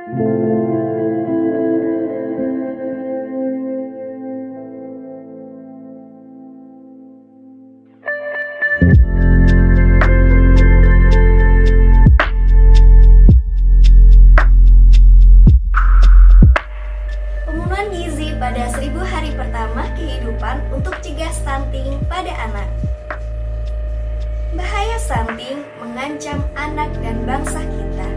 Pemenuhan gizi pada 1000 hari pertama kehidupan untuk cegah stunting pada anak. Bahaya stunting mengancam anak dan bangsa kita.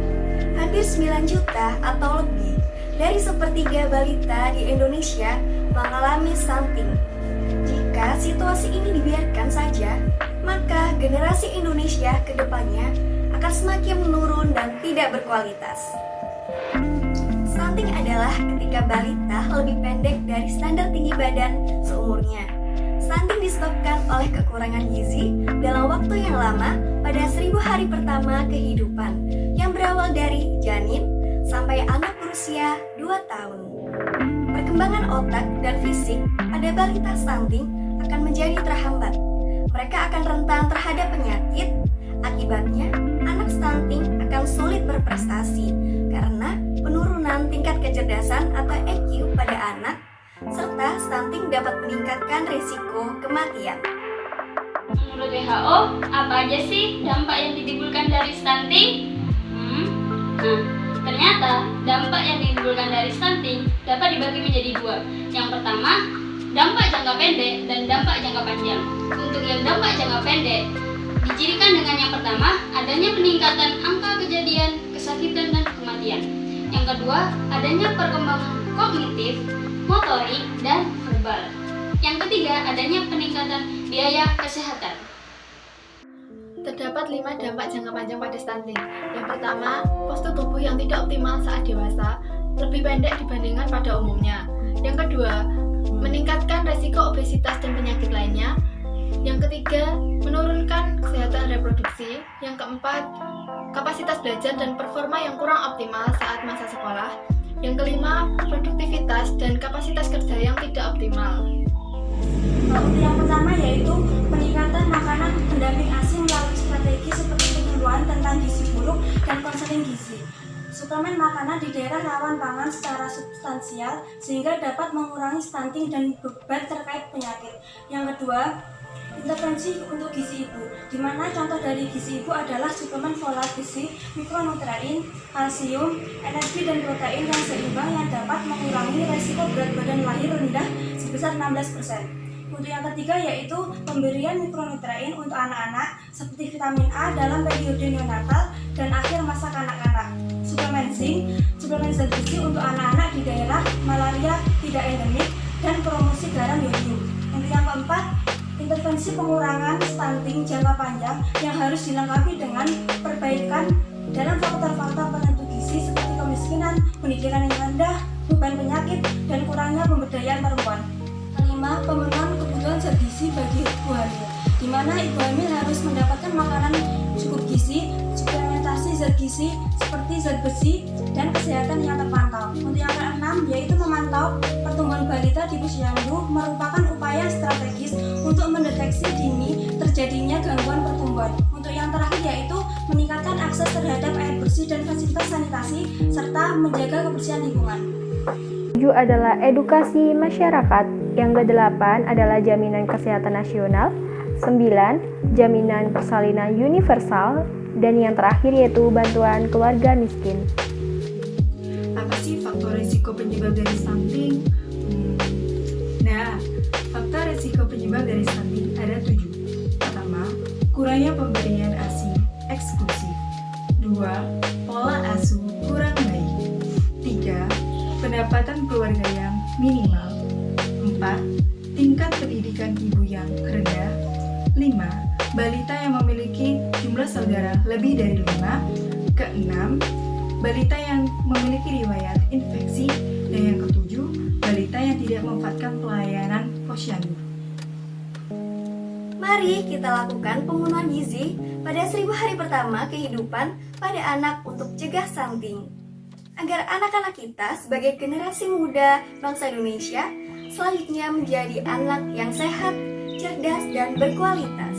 Hampir 9 juta atau lebih dari sepertiga balita di Indonesia mengalami stunting. Jika situasi ini dibiarkan saja, maka generasi Indonesia ke depannya akan semakin menurun dan tidak berkualitas. Stunting adalah ketika balita lebih pendek dari standar tinggi badan seumurnya. Stunting disebabkan oleh kekurangan gizi dalam waktu yang lama pada 1000 hari pertama kehidupan yang berawal dari janin sampai anak berusia 2 tahun. Perkembangan otak dan fisik pada balita stunting akan menjadi terhambat. Mereka akan rentan terhadap penyakit. Akibatnya, anak stunting akan sulit berprestasi karena penurunan tingkat kecerdasan atau EQ pada anak, serta stunting dapat meningkatkan risiko kematian. Menurut WHO, apa aja sih dampak yang ditimbulkan dari stunting? Ternyata dampak yang ditimbulkan dari stunting dapat dibagi menjadi dua. Yang pertama, dampak jangka pendek dan dampak jangka panjang. Untuk yang dampak jangka pendek, dicirikan dengan yang pertama, adanya peningkatan angka kejadian, kesakitan, dan kematian. Yang kedua, adanya perkembangan kognitif, motorik, dan verbal. Yang ketiga, adanya peningkatan biaya kesehatan. Terdapat 5 dampak jangka panjang pada stunting. Yang pertama, postur tubuh yang tidak optimal saat dewasa, lebih pendek dibandingkan pada umumnya. Yang kedua, meningkatkan resiko obesitas dan penyakit lainnya. Yang ketiga, menurunkan kesehatan reproduksi. Yang keempat, kapasitas belajar dan performa yang kurang optimal saat masa sekolah. Yang kelima, produktivitas dan kapasitas kerja yang tidak optimal. Untuk yang pertama yaitu peningkatan makanan pendamping ASI melalui strategi seperti penyuluhan tentang gizi buruk dan konseling gizi. Suplemen makanan di daerah rawan pangan secara substansial sehingga dapat mengurangi stunting dan beban terkait penyakit. Yang kedua, intervensi untuk gizi ibu, di mana contoh dari gizi ibu adalah suplemen folat gizi, mikronutrien, kalsium, energi dan protein yang seimbang yang dapat mengurangi resiko berat badan lahir rendah sebesar 16%. Untuk yang ketiga yaitu pemberian mikronutrien untuk anak-anak seperti vitamin A dalam periode neonatal dan akhir masa kanak-kanak. Suplemen zinc, suplemen zat gizi untuk anak-anak di daerah malaria tidak endemik dan promosi garam yodium. Untuk yang keempat, intervensi pengurangan stunting jangka panjang yang harus dilengkapi dengan perbaikan dalam faktor-faktor penentu gizi seperti kemiskinan, pendidikan yang rendah, beban penyakit, dan kurangnya pemberdayaan perempuan. Kelima, pemenuhan kebutuhan zat gizi bagi ibu hamil, di mana ibu hamil harus mendapatkan makanan cukup gizi, suplementasi zat gizi seperti zat besi, dan kesehatan yang terpantau. Untuk yang keenam, yaitu memantau pertumbuhan balita di posyandu merupakan upaya strategis untuk mendeteksi dini terjadinya gangguan pertumbuhan. Untuk yang terakhir yaitu meningkatkan akses terhadap air bersih dan fasilitas sanitasi serta menjaga kebersihan lingkungan. 7 adalah edukasi masyarakat, yang ke-8 adalah jaminan kesehatan nasional, 9 jaminan persalinan universal, dan yang terakhir yaitu bantuan keluarga miskin. Apa sih faktor risiko penyebab dari stunting? Nah, faktor risiko penyebab dari stunting ada 7. Pertama, kurangnya pemberian ASI eksklusif. 2. Pola asuh kurang baik. 3. Pendapatan keluarga yang minimal. 4. Tingkat pendidikan ibu yang rendah. 5. Balita yang memiliki jumlah saudara lebih dari 5. Ke-6. Balita yang memiliki riwayat infeksi. Dan yang ke-7, balita yang tidak memanfaatkan pelayanan posyandu. Mari kita lakukan pemenuhan gizi pada 1000 hari pertama kehidupan pada anak untuk cegah stunting. Agar anak-anak kita sebagai generasi muda bangsa Indonesia selanjutnya menjadi anak yang sehat, cerdas, dan berkualitas.